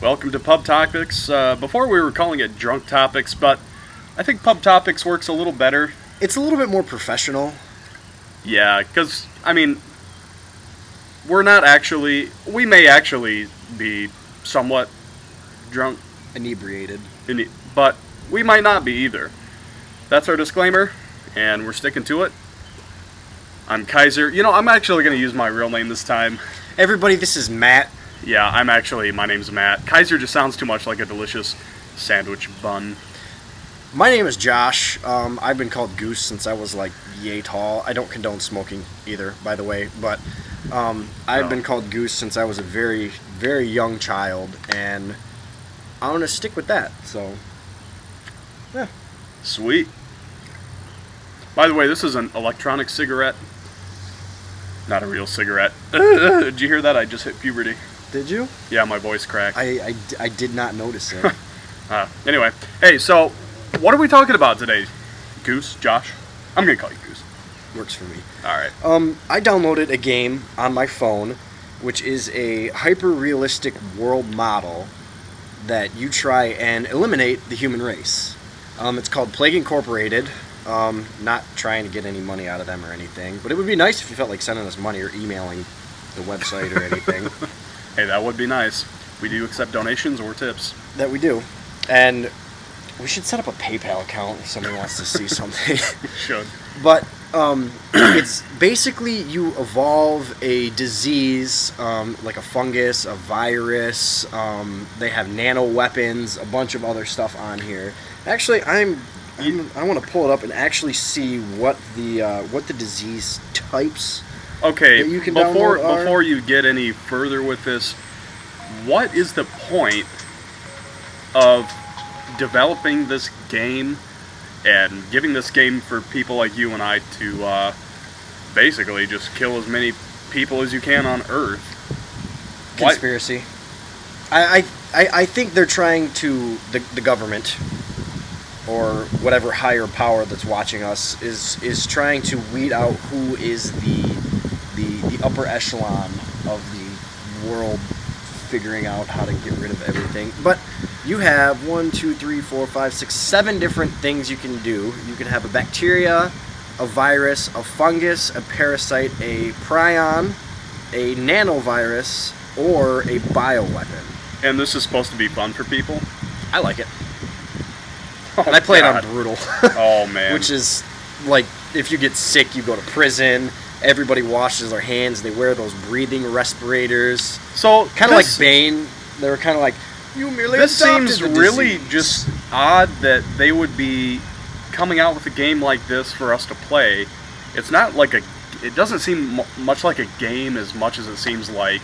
Welcome to Pub Topics. Before we were calling it Drunk Topics, but I think Pub Topics works a little better. It's a little bit more professional. Yeah, because, I mean, we may actually be somewhat drunk, Inebriated. but we might not be either. That's our disclaimer, and we're sticking to it. I'm Kaiser. I'm actually going to use my real name this time. Everybody, this is Matt. Yeah, my name's Matt. Kaiser just sounds too much like a delicious sandwich bun. My name is Josh. I've been called Goose since I was like yay tall. I don't condone smoking either, by the way, but I've been called Goose since I was a very, very young child, and I'm going to stick with that, so, yeah. Sweet. By the way, this is an electronic cigarette. Not a real cigarette. Did you hear that? I just hit puberty. Did you? Yeah, my voice cracked. I did not notice it. Anyway, hey, so what are we talking about today? Goose? Josh? I'm going to call you Goose. Works for me. Alright. I downloaded a game on my phone, which is a hyper-realistic world model that you try and eliminate the human race. It's called Plague Incorporated. Not trying to get any money out of them or anything, but it would be nice if you felt like sending us money or emailing the website or anything. Hey, that would be nice. We do accept donations or tips. That we do. And we should set up a PayPal account if somebody wants to see something. Should. But it's basically you evolve a disease, like a fungus, a virus. They have nano weapons, a bunch of other stuff on here. Actually, I want to pull it up and actually see what the disease types. Okay, that you can before you get any further with this, what is the point of developing this game and giving this game for people like you and I to basically just kill as many people as you can on Earth? Conspiracy. I think they're trying to, the government or whatever higher power that's watching us is trying to weed out who is the upper echelon of the world, figuring out how to get rid of everything. But you have 7 different things you can do. You can have a bacteria, a virus, a fungus, a parasite, a prion, a nanovirus, or a bioweapon. And this is supposed to be fun for people? I like it. Oh, and I play God. it on brutal. Oh, man. Which is, like, if you get sick, you go to prison. Everybody washes their hands. They wear those breathing respirators. So kind of like Bane. They were kind of like, you merely this adopted seems the really disease. just odd that they would be coming out with a game like this for us to play. It's not like it doesn't seem much like a game as much as it seems like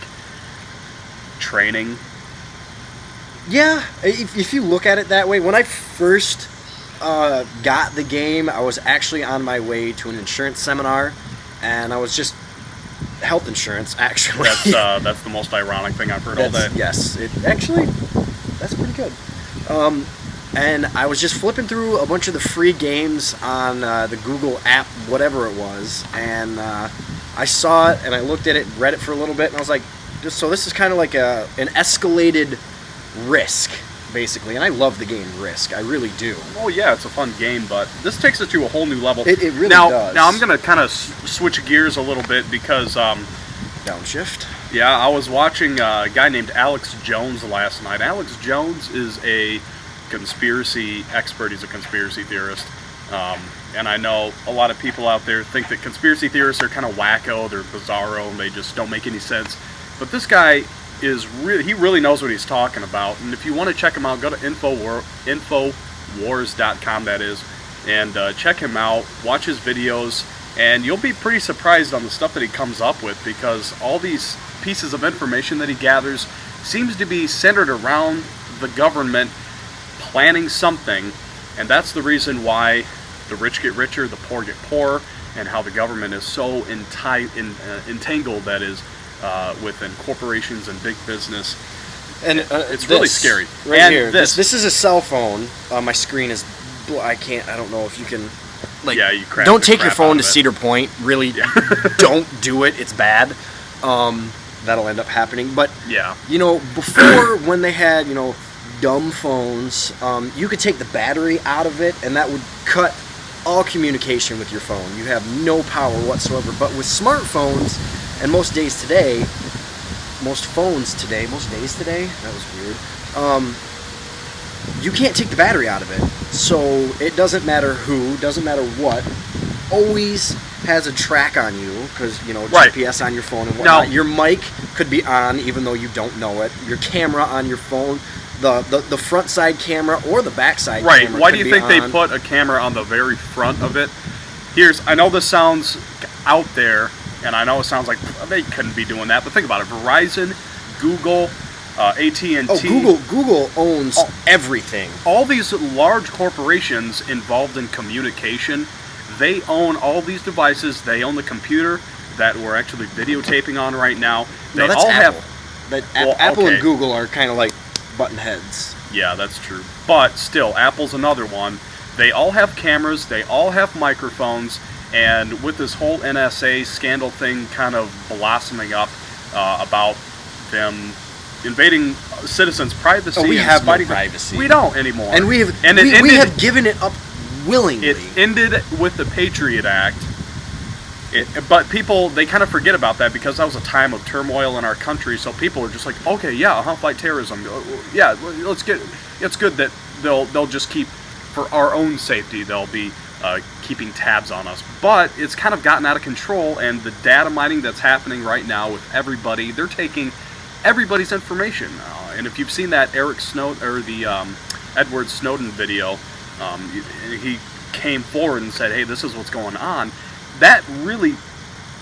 training. Yeah, if you look at it that way. When I first got the game, I was actually on my way to an insurance seminar, and I was just health insurance, actually. That's the most ironic thing I've heard all day. Yes, that's pretty good. And I was just flipping through a bunch of the free games on the Google app, whatever it was, and I saw it, and I looked at it, read it for a little bit, and I was like, so this is kind of like an escalated Risk, basically, and I love the game Risk. I really do. Oh yeah, it's a fun game, but this takes it to a whole new level. It really does. Now I'm gonna kind of switch gears a little bit because downshift. Yeah, I was watching a guy named Alex Jones last night. Alex Jones is a conspiracy expert. He's a conspiracy theorist, and I know a lot of people out there think that conspiracy theorists are kind of wacko, they're bizarro, and they just don't make any sense. But this guy he really knows what he's talking about, and if you want to check him out, go to infowars.com, that is, and check him out, watch his videos, and you'll be pretty surprised on the stuff that he comes up with, because all these pieces of information that he gathers seems to be centered around the government planning something, and that's the reason why the rich get richer, the poor get poorer, and how the government is so entangled, that is, within corporations and big business. And it's really scary. Right and here. This is a cell phone. My screen is. I don't know if you can. Like, yeah, you crash don't the take your crap phone out to of it. Cedar Point. Really, don't do it. It's bad. that'll end up happening. But Yeah. before when they had dumb phones, you could take the battery out of it, and that would cut all communication with your phone. You have no power whatsoever. But with smartphones, and most days today, that was weird. You can't take the battery out of it, so it doesn't matter who, doesn't matter what, always has a track on you, because Right. GPS on your phone and whatnot. Your mic could be on even though you don't know it. Your camera on your phone, the front side camera or the back side Right. camera. Why do could you be think they on. put a camera on the very front of it? I know this sounds out there, and I know it sounds like they couldn't be doing that, but think about it. Verizon, Google, AT&T. Oh, Google owns everything. All these large corporations involved in communication, they own all these devices. They own the computer that we're actually videotaping on right now. They No, that's all Apple. Well, Apple okay. and Google are kind of like button heads. Yeah, that's true. But still, Apple's another one. They all have cameras. They all have microphones. And with this whole NSA scandal thing kind of blossoming up about them invading citizens' privacy. We and have no spiting- privacy. We don't anymore. And we have have given it up willingly. It ended with the Patriot Act. But people, they kind of forget about that because that was a time of turmoil in our country. So people are just like, okay, yeah, fight terrorism. Yeah, it's good that they'll just keep, for our own safety, they'll be keeping tabs on us. But it's kind of gotten out of control, and the data mining that's happening right now with everybody, they're taking everybody's information. And if you've seen that Edward Snowden video, he came forward and said, hey, this is what's going on. That really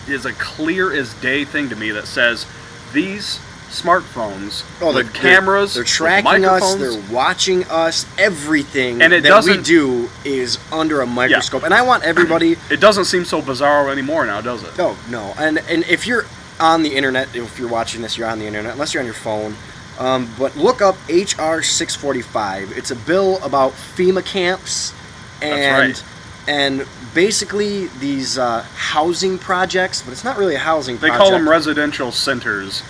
is a clear as day thing to me that says these smartphones with cameras, they're tracking us, they're watching us, everything that we do is under a microscope. Yeah. And I want everybody... It doesn't seem so bizarre anymore now, does it? No. And if you're on the internet, if you're watching this, you're on the internet, unless you're on your phone. But look up HR 645. It's a bill about FEMA camps and... That's right. And basically these housing projects, but it's not really a housing project. They call them residential centers.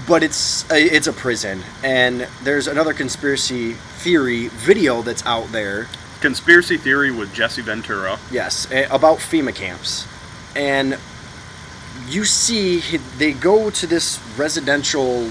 But it's a prison. And there's another conspiracy theory video that's out there. Conspiracy theory with Jesse Ventura. Yes, about FEMA camps. And you see they go to this residential...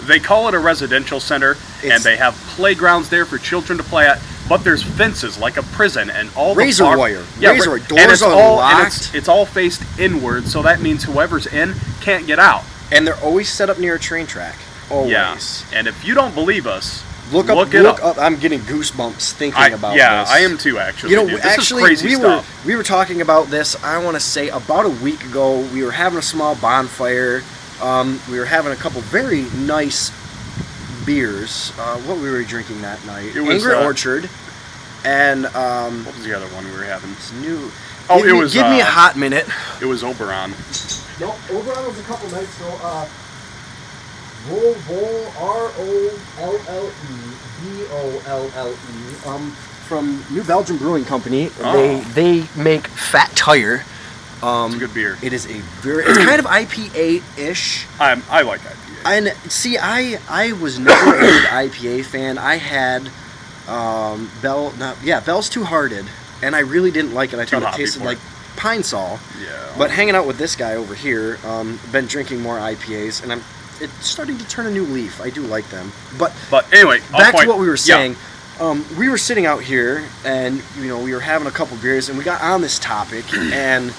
They call it a residential center, and they have playgrounds there for children to play at. But there's fences like a prison, and all razor wire. Yeah, razor wire. Doors are locked. It's all faced inward, so that means whoever's in can't get out. And they're always set up near a train track. Always. Yeah. And if you don't believe us, look it up. I'm getting goosebumps thinking about this. Yeah, I am too. Actually, this is crazy stuff. We were talking about this. I want to say about a week ago. We were having a small bonfire. We were having a couple very nice beers. What we were drinking that night? It was Angry Orchard. And what was the other one we were having? It's new. Give me a hot minute. It was Oberon. No, Oberon was a couple nights ago. Rolle. From New Belgium Brewing Company. Oh. They make Fat Tire. It's a good beer. It is it's kind of IPA-ish. I like IPA. And see, I was never a big IPA fan. I had Bell's Two Hearted, and I really didn't like it. I thought it tasted like Pine Sol. Yeah. But hanging out with this guy over here, been drinking more IPAs, and it's starting to turn a new leaf. I do like them. But anyway, back to what we were saying. Yeah. We were sitting out here, and we were having a couple beers, and we got on this topic, and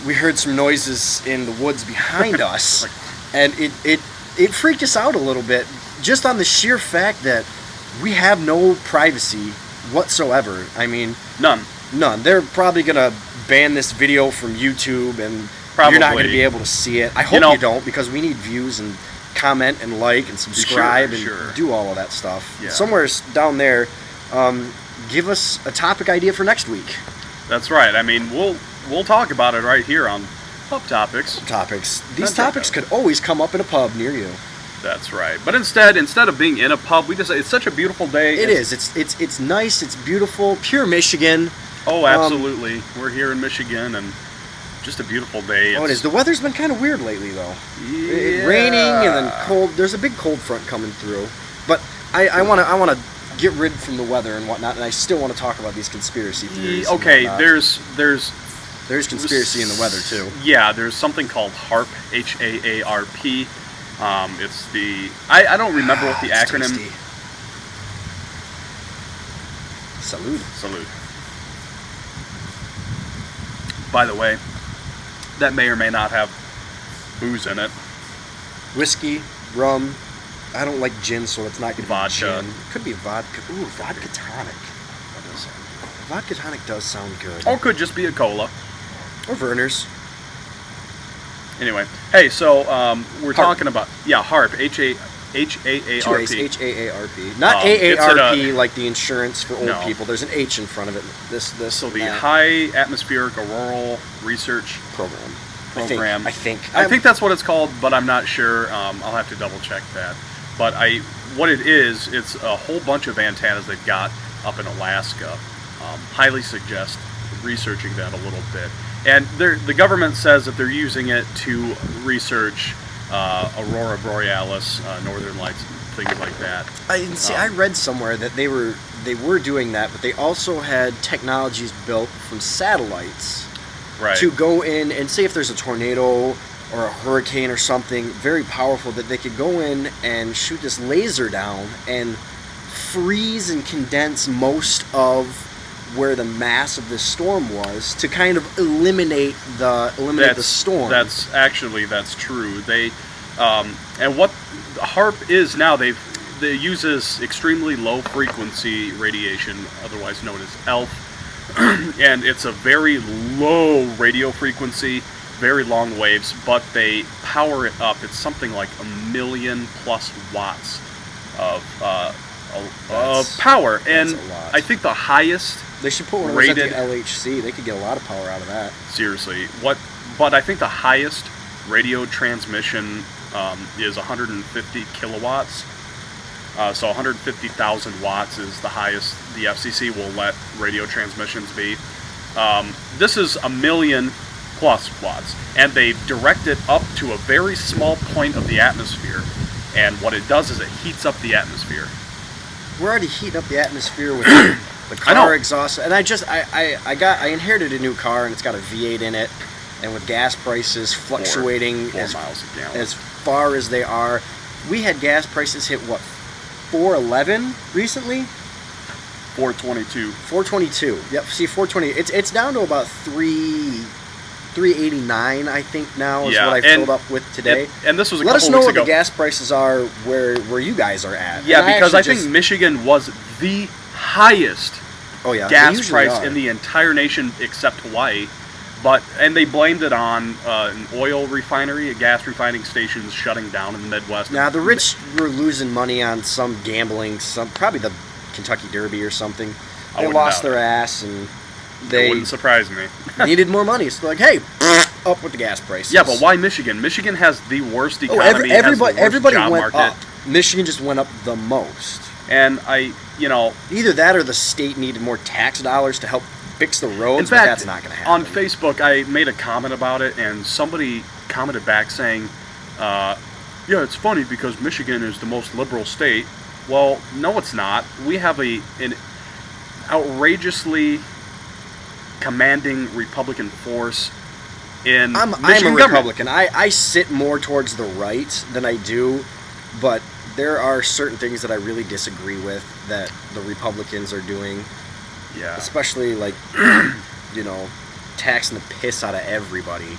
we heard some noises in the woods behind us, and it freaked us out a little bit, just on the sheer fact that we have no privacy whatsoever. I mean, none. They're probably gonna ban this video from YouTube, and you're not gonna be able to see it. I hope you don't, because we need views and comment and like and subscribe and do all of that stuff. Yeah. Somewhere down there, give us a topic idea for next week. That's right. I mean, we'll talk about it right here on Pub Topics. These topics could always come up in a pub near you. That's right. But instead of being in a pub, it's such a beautiful day. It's nice. It's beautiful. Pure Michigan. Oh, absolutely. We're here in Michigan, and just a beautiful day. Oh, it is. The weather's been kind of weird lately, though. Yeah. Raining and then cold. There's a big cold front coming through. But I want to get rid from the weather and whatnot, and I still want to talk about these conspiracy theories. Okay, there's conspiracy in the weather too. Yeah, there's something called HAARP, HAARP. It's the I don't remember what the acronym. Tasty. Salud. By the way, that may or may not have booze in it. Whiskey, rum. I don't like gin, so it's not going to be Vodka. gin. Could be vodka. Ooh, vodka tonic. Vodka tonic does sound good. Or it could just be a cola. Or Verner's. Anyway, hey, so we're talking about HAARP, HAARP. H-A-A-R-P. Not It's AARP like the insurance for old No. people. There's an H in front of it. This. So the that High Atmospheric Auroral Research program. Program. I think that's what it's called, but I'm not sure. I'll have to double check that. But what it is, it's a whole bunch of antennas they've got up in Alaska. Highly suggest researching that a little bit. And the government says that they're using it to research aurora borealis, northern lights, things like that. I read somewhere that they were doing that, but they also had technologies built from satellites to go in and say if there's a tornado or a hurricane or something very powerful, that they could go in and shoot this laser down and freeze and condense most of where the mass of this storm was to kind of eliminate the storm. That's true. They and what HAARP is now, they uses extremely low frequency radiation, otherwise known as ELF, and it's a very low radio frequency, very long waves, but they power it up. It's something like 1,000,000+ watts of power, and a lot. I think the highest. They should put one of those at the LHC. They could get a lot of power out of that. Seriously, but I think the highest radio transmission is 150 kilowatts. So 150,000 watts is the highest the FCC will let radio transmissions be. This is 1,000,000+ watts, and they direct it up to a very small point of the atmosphere. And what it does is it heats up the atmosphere. We're already heating up the atmosphere with the car exhaust, and I inherited a new car, and it's got a V8 in it, and with gas prices fluctuating 4 miles a gallon as far as they are, we had gas prices hit what, $4.11 recently? $4.22. $4.22. Yep. See, $4.20. It's down to about $3.89, I think now is what I filled up with today. And this was a Let couple us know weeks what ago. the gas prices are where you guys are at. Yeah, because I think Michigan was the highest gas price in the entire nation except Hawaii. And they blamed it on an oil refinery, a gas refining stations shutting down in the Midwest. Now, the rich were losing money on some gambling, probably the Kentucky Derby or something. They lost their ass, and they wouldn't surprise me. needed more money. So they're like, hey, up with the gas prices. Yeah, but why Michigan? Michigan has the worst economy. Everybody job went market. up. Michigan just went up the most. And either that or the state needed more tax dollars to help fix the roads. In fact, but that's not going to happen. On Facebook, I made a comment about it, and somebody commented back saying, yeah, it's funny because Michigan is the most liberal state. Well, no, it's not. We have an outrageously commanding Republican force in Michigan I'm a government. Republican. I sit more towards the right than I do, but there are certain things that I really disagree with that the Republicans are doing. Yeah. Especially, taxing the piss out of everybody.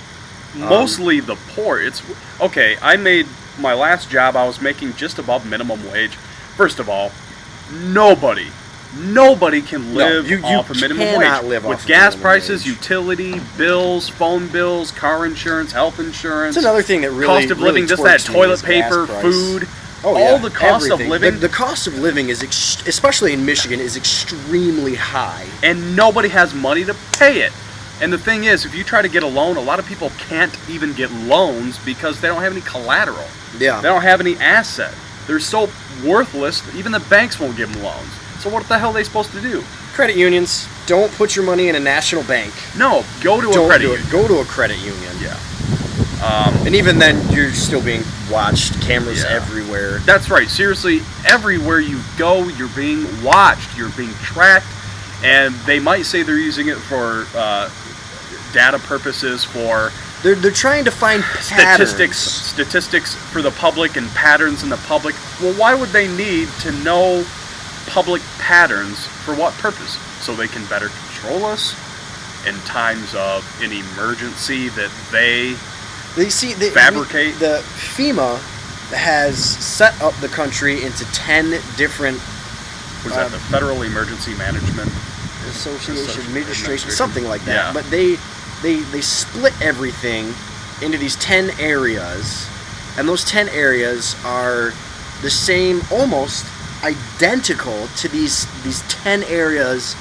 Mostly the poor. It's okay. I made my last job. I was making just above minimum wage. First of all, nobody can live off a minimum wage. With gas prices, utility bills, phone bills, car insurance, health insurance. It's another thing that really cost of living, just that toilet paper, food. All the cost of living. The cost of living is, especially in Michigan, is extremely high. And nobody has money to pay it. And the thing is, if you try to get a loan, a lot of people can't even get loans because they don't have any collateral. Yeah. They don't have any asset. They're so worthless, even the banks won't give them loans. So what the hell are they supposed to do? Credit unions, don't put your money in a national bank. No, go to a credit union. Go to a credit union. Yeah. And even then, you're still being watched. Cameras everywhere. That's right. Seriously, everywhere you go, you're being watched. You're being tracked. And they might say they're using it for data purposes, for... They're trying to find patterns. Statistics for the public and patterns in the public. Well, why would they need to know public patterns? For what purpose? So they can better control us in times of an emergency that they fabricate. The FEMA has set up the country into 10 different... Was that the Federal Emergency Management Association, Administration, something like that. Yeah. But they split everything into these 10 areas, and those 10 areas are the same, almost identical to these 10 areas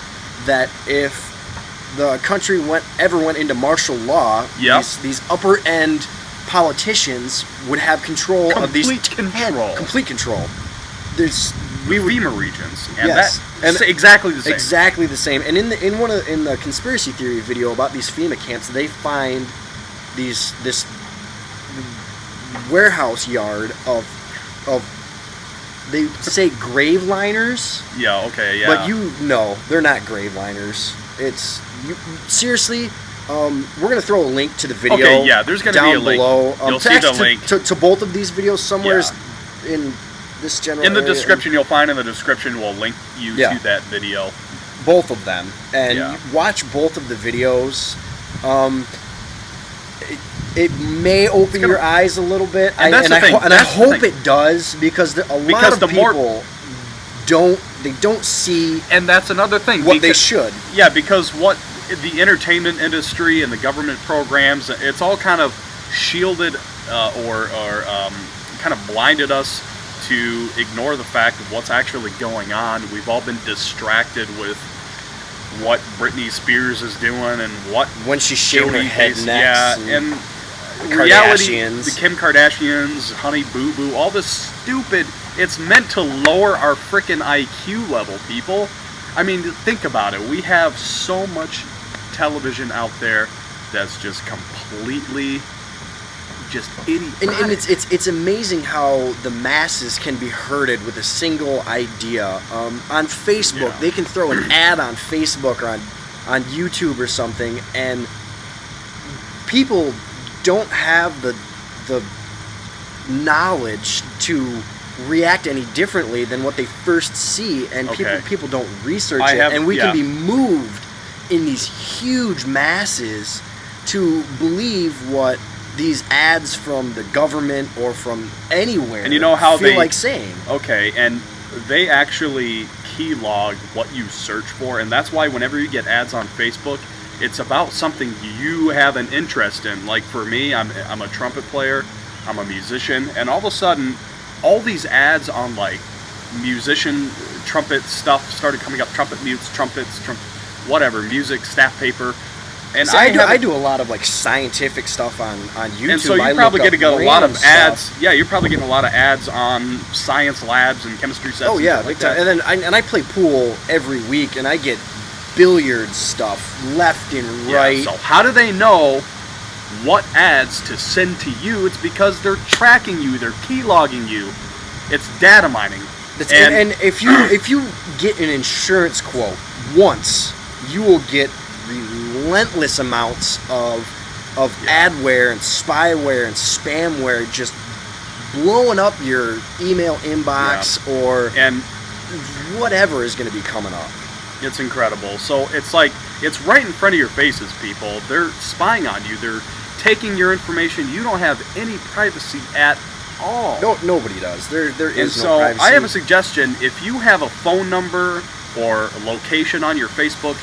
that if the country ever went into martial law, these upper end politicians would have control of these complete control. FEMA regions, and yes, that's exactly the same. Exactly the same. And in the conspiracy theory video about these FEMA camps, they find this warehouse yard of they say grave liners. Yeah. Okay. Yeah. But they're not grave liners. It's seriously. We're gonna throw a link to the video. Okay. Yeah. There's gonna be a link. Below. You'll see the link to both of these videos somewhere in this general. In the description, you'll find in the description. We'll link you to that video. Both of them, and watch both of the videos. It may open your eyes a little bit, and I hope it does, because a lot of people don't see, and that's another thing what they should. Yeah, because what the entertainment industry and the government programs, it's all kind of shielded or kind of blinded us to ignore the fact of what's actually going on. We've all been distracted with what Britney Spears is doing and when she's shaving her head next. And reality, the Kim Kardashians, Honey Boo Boo, all this stupid. It's meant to lower our frickin' IQ level, people. I mean, think about it. We have so much television out there that's just completely just idiotic. And it's amazing how the masses can be herded with a single idea. On Facebook, they can throw an ad on Facebook or on YouTube or something, and people don't have the knowledge to react any differently than what they first see, and people don't research it, and we can be moved in these huge masses to believe what these ads from the government or from anywhere, and you know how feel like saying. Okay, and they actually keylog what you search for, and that's why whenever you get ads on Facebook, it's about something you have an interest in. Like for me, I'm a trumpet player, I'm a musician, and all of a sudden, all these ads on like musician trumpet stuff started coming up. Trumpet mutes, trumpets, whatever, music, staff paper. And see, I do a lot of like scientific stuff on YouTube. And so you're probably getting a lot of ads. Yeah, you're probably getting a lot of ads on science labs and chemistry sets. Oh yeah, big time. And then I play pool every week, and I get billiards stuff left and right. Yeah, so how do they know what ads to send to you? It's because they're tracking you, they're keylogging you. It's data mining. And if you get an insurance quote once, you will get relentless amounts of adware and spyware and spamware just blowing up your email inbox or whatever is going to be coming up. It's incredible. So it's like, it's right in front of your faces, people. They're spying on you. They're taking your information. You don't have any privacy at all. No, nobody does. There is no privacy. I have a suggestion. If you have a phone number or a location on your Facebook,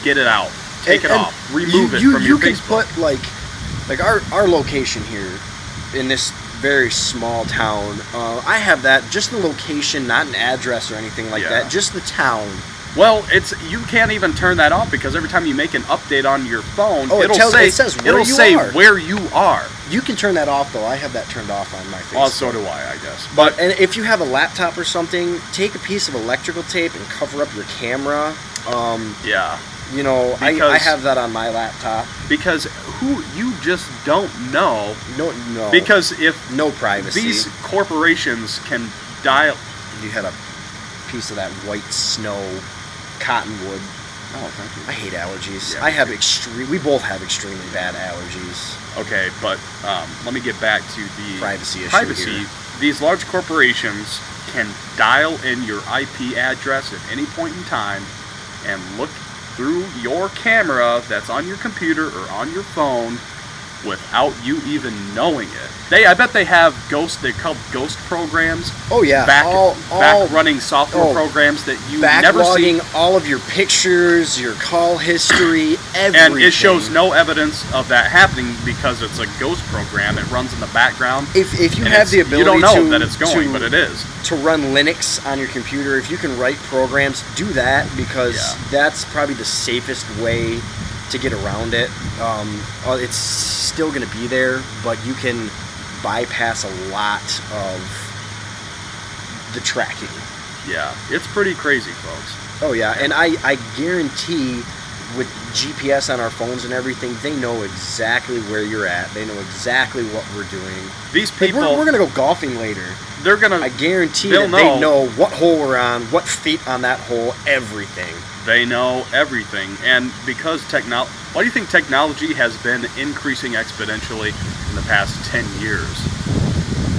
get it out. Take it off. Remove it from your Facebook. You can put like our location here in this very small town. I have that, just the location, not an address or anything like that. Just the town Well, you can't even turn that off because every time you make an update on your phone, it says where you are. You can turn that off though. I have that turned off on my face. Oh, so do I guess. And if you have a laptop or something, take a piece of electrical tape and cover up your camera. Yeah. You know, I have that on my laptop. Because you just don't know. No. Because if no privacy, these corporations can dial. You had a piece of that white snow cottonwood. Oh, thank you. I hate allergies. Yeah. We both have extremely bad allergies. Okay, but let me get back to the privacy issue here. These large corporations can dial in your IP address at any point in time and look through your camera that's on your computer or on your phone without you even knowing it. I bet they have they're called ghost programs. Oh yeah, back running software programs that you never see. Backlogging all of your pictures, your call history, everything. And it shows no evidence of that happening because it's a ghost program. It runs in the background. If you have the ability, you don't know that it's going, but it is. To run Linux on your computer, if you can write programs, do that because that's probably the safest way to get around it. It's still going to be there, but you can bypass a lot of the tracking. Yeah, it's pretty crazy, folks. Oh yeah, and I guarantee with GPS on our phones and everything, they know exactly where you're at. They know exactly what we're doing. These people... we're going to go golfing later. I guarantee they know what hole we're on, what feet on that hole, everything. They know everything. And because why do you think technology has been increasing exponentially in the past 10 years?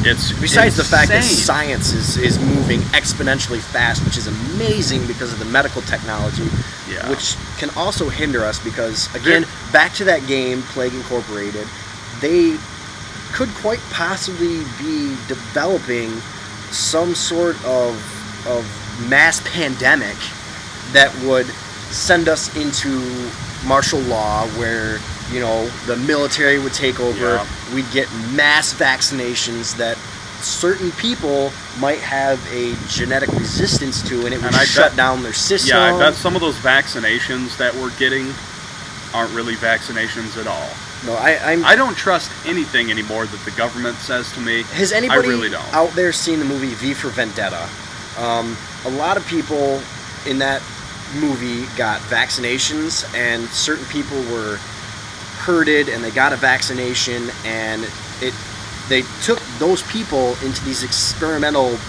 It's besides insane. The fact that science is moving exponentially fast, which is amazing because of the medical technology, which can also hinder us because, again, back to that game, Plague Incorporated, they could quite possibly be developing some sort of mass pandemic that would send us into martial law where, you know, the military would take over. Yeah. We'd get mass vaccinations that certain people might have a genetic resistance to, and it would shut down their system. Yeah, I bet some of those vaccinations that we're getting aren't really vaccinations at all. No, I don't trust anything anymore that the government says to me. Has anybody really don't. out there seen the movie V for Vendetta? A lot of people in that movie got vaccinations, and certain people were herded and they got a vaccination, and they took those people into these experimental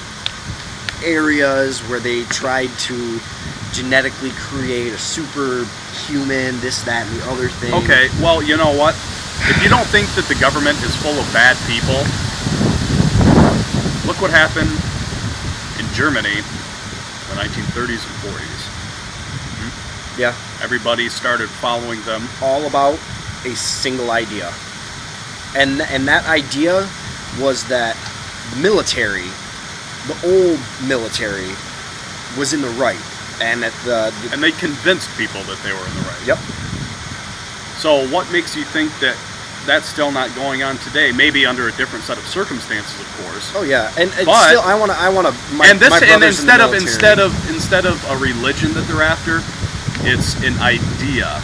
areas where they tried to genetically create a superhuman, this, that, and the other thing. Okay, well, you know what? If you don't think that the government is full of bad people, look what happened in Germany in the 1930s and 40s. Yeah. Everybody started following them. All about a single idea. And that idea was that military, the old military, was in the right. And that and they convinced people that they were in the right. Yep. So what makes you think that that's still not going on today? Maybe under a different set of circumstances, of course. Oh yeah, and still, I want to. Instead of a religion that they're after, it's an idea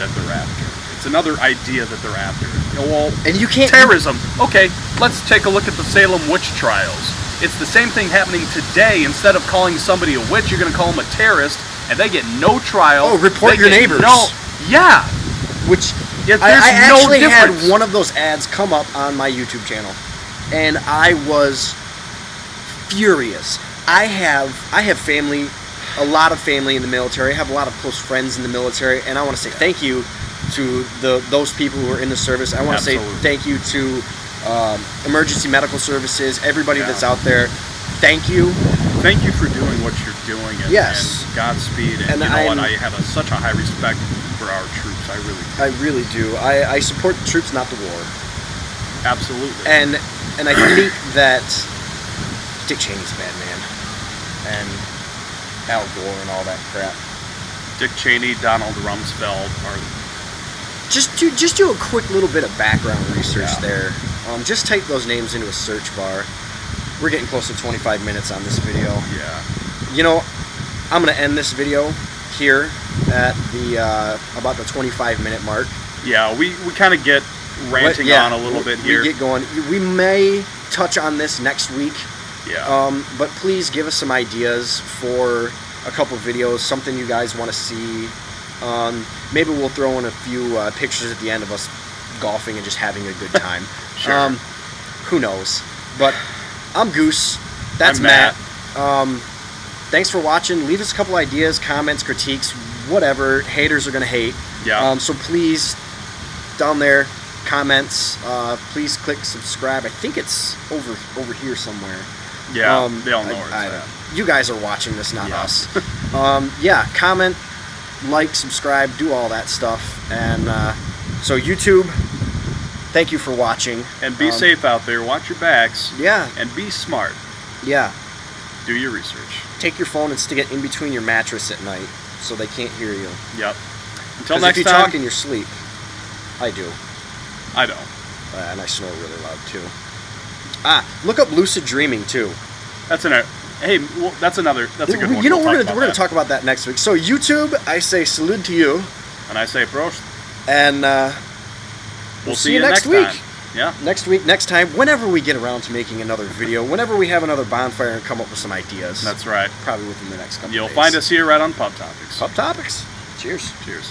that they're after. It's another idea that they're after. Well, and you can't terrorism. Okay, let's take a look at the Salem witch trials. It's the same thing happening today. Instead of calling somebody a witch, you're going to call them a terrorist, and they get no trial. Oh, report your neighbors. Yeah. Which I actually had one of those ads come up on my YouTube channel, and I was furious. I have family, a lot of family in the military. I have a lot of close friends in the military, and I want to say thank you to those people who are in the service. I want to say thank you to emergency medical services, everybody that's out there. Thank you. Thank you for doing what you're doing. And, yes. And Godspeed. And you know what? I have such a high respect for our troops. I really do. I support the troops, not the war. Absolutely. And I think that Dick Cheney's a bad man. And Al Gore and all that crap. Dick Cheney, Donald Rumsfeld are... Just do a quick little bit of background research there. Just type those names into a search bar. We're getting close to 25 minutes on this video. Yeah. You know, I'm gonna end this video here at the about the 25-minute mark. Yeah, we kind of get ranting on a little bit here. We get going. We may touch on this next week. Yeah. But please give us some ideas for a couple videos, something you guys want to see. Maybe we'll throw in a few pictures at the end of us golfing and just having a good time. Sure. Who knows? But I'm Goose. That's I'm Matt. Thanks for watching. Leave us a couple ideas, comments, critiques, whatever. Haters are going to hate. Yeah. So please, down there, comments. Please click subscribe. I think it's over here somewhere. Yeah, they all know where it's at. You guys are watching this, not Yeah. us. Yeah, comment, like, subscribe, do all that stuff. And so YouTube, thank you for watching. And be safe out there. Watch your backs. Yeah. And be smart. Yeah. Do your research. Take your phone and stick it in between your mattress at night so they can't hear you. Yep. Until 'Cause next if you time. talk in your sleep, I do. I don't. And I snore really loud too. Look up lucid dreaming too. That's hey, well, that's a good one. You know, We'll we're gonna talk about that next week. So YouTube, I say salute to you. And I say prost. And we'll see you next week. time. Yeah. Next week, next time, whenever we get around to making another video, whenever we have another bonfire and come up with some ideas. That's right. Probably within the next couple You'll days. find us here right on Pub Topics. Pub Topics. Cheers. Cheers.